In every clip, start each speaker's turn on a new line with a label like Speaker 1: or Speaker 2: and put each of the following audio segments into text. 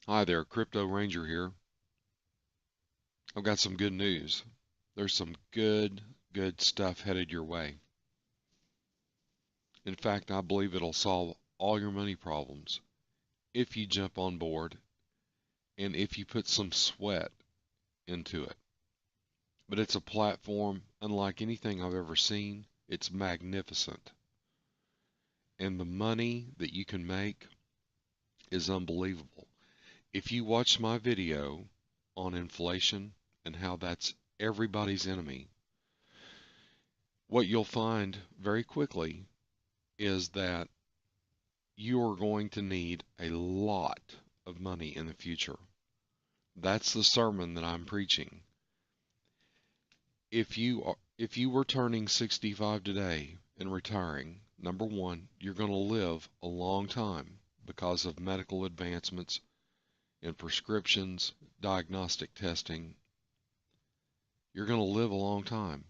Speaker 1: Hi there, Crypto Ranger here. I've got some good news. There's some good stuff headed your way. In fact, I believe it'll solve all your money problems if you jump on board and if you put some sweat into it. But it's a platform unlike anything I've ever seen. It's magnificent. And the money that you can make is unbelievable. If you watch my video on inflation and how that's everybody's enemy, what you'll find very quickly is that you are going to need a lot of money in the future. That's the sermon that I'm preaching. If you were turning 65 today and retiring, number one, you're going to live a long time because of medical advancements in prescriptions, diagnostic testing. You're going to live a long time.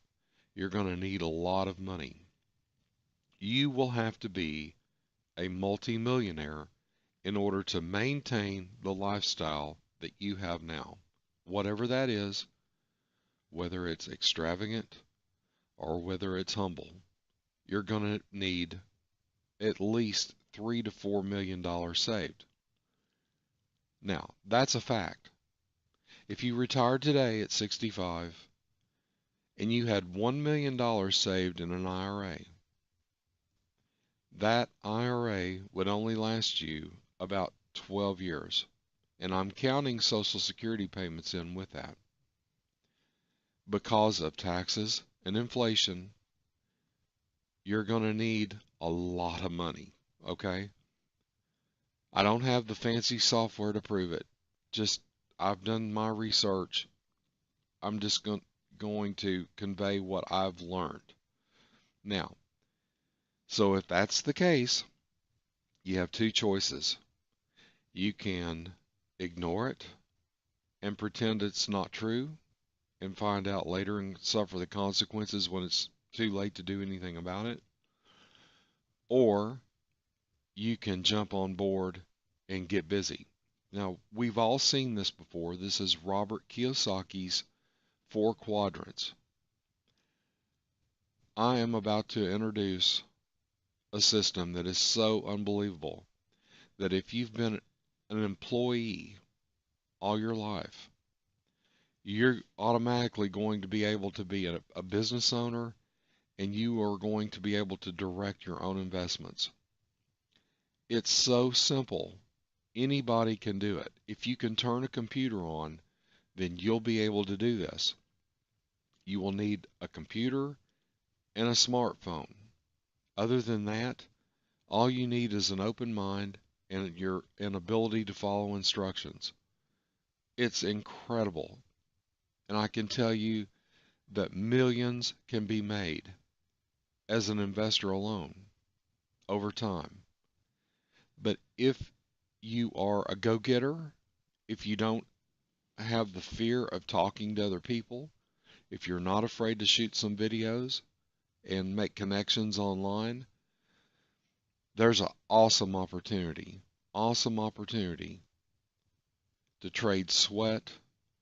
Speaker 1: You're going to need a lot of money. You will have to be a multimillionaire in order to maintain the lifestyle that you have now. Whatever that is, whether it's extravagant or whether it's humble, you're going to need at least $3 to $4 million saved. Now, that's a fact. If you retired today at 65 and you had $1 million saved in an IRA, that IRA would only last you about 12 years. And I'm counting Social Security payments in with that. Because of taxes and inflation, you're going to need a lot of money. Okay? I don't have the fancy software to prove it. Just, I've done my research. I'm just going to convey what I've learned. Now, so if that's the case, you have two choices. You can ignore it and pretend it's not true and find out later and suffer the consequences when it's too late to do anything about it. Or you can jump on board and get busy. Now, we've all seen this before. This is Robert Kiyosaki's four quadrants. I am about to introduce a system that is so unbelievable that if you've been an employee all your life, you're automatically going to be able to be a business owner and you are going to be able to direct your own investments. It's so simple. Anybody can do it. If you can turn a computer on, then you'll be able to do this. You will need a computer and a smartphone. Other than that, all you need is an open mind and an ability to follow instructions. It's incredible. And I can tell you that millions can be made as an investor alone over time. But if you are a go-getter, if you don't have the fear of talking to other people, if you're not afraid to shoot some videos and make connections online, there's an awesome opportunity to trade sweat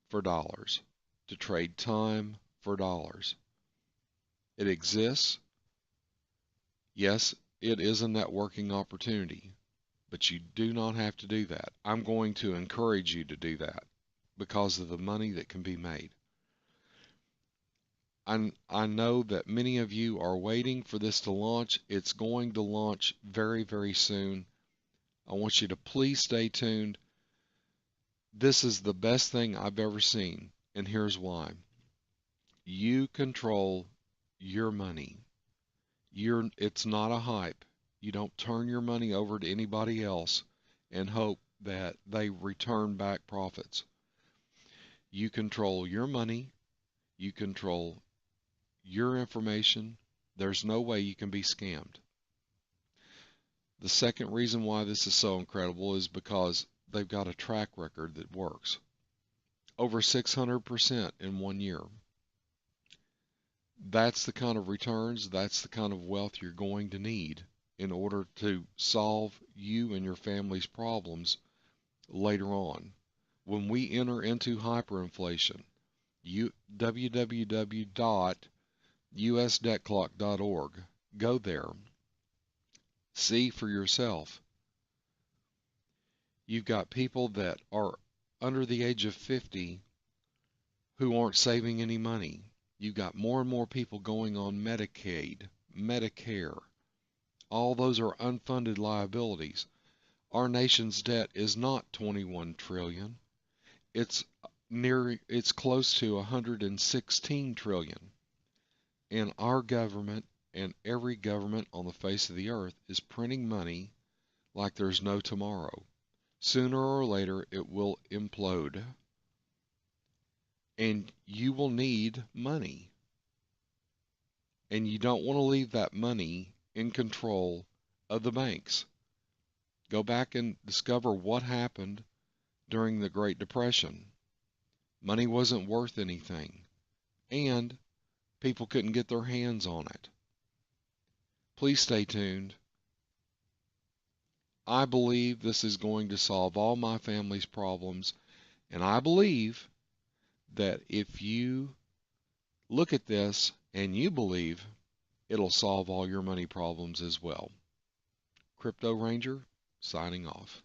Speaker 1: for dollars, to trade time for dollars. It exists. Yes, it is a networking opportunity, but you do not have to do that. I'm going to encourage you to do that because of the money that can be made. I know that many of you are waiting for this to launch. It's going to launch very, very soon. I want you to please stay tuned. This is the best thing I've ever seen, and here's why. You control your money. It's not a hype. You don't turn your money over to anybody else and hope that they return back profits. You control your money. You control your information. There's no way you can be scammed. The second reason why this is so incredible is because they've got a track record that works. Over 600% in 1 year. That's the kind of returns, that's the kind of wealth you're going to need in order to solve you and your family's problems later on. When we enter into hyperinflation, www.usdebtclock.org. Go there. See for yourself. You've got people that are under the age of 50 who aren't saving any money. You've got more and more people going on Medicaid, Medicare. All those are unfunded liabilities. Our nation's debt is not 21 trillion. It's close to 116 trillion. And our government and every government on the face of the earth is printing money like there's no tomorrow. Sooner or later, it will implode. And you will need money. And you don't want to leave that money in control of the banks. Go back and discover what happened during the Great Depression. Money wasn't worth anything, and people couldn't get their hands on it. Please stay tuned. I believe this is going to solve all my family's problems, and I believe that if you look at this and you believe, it'll solve all your money problems as well. Crypto Ranger, signing off.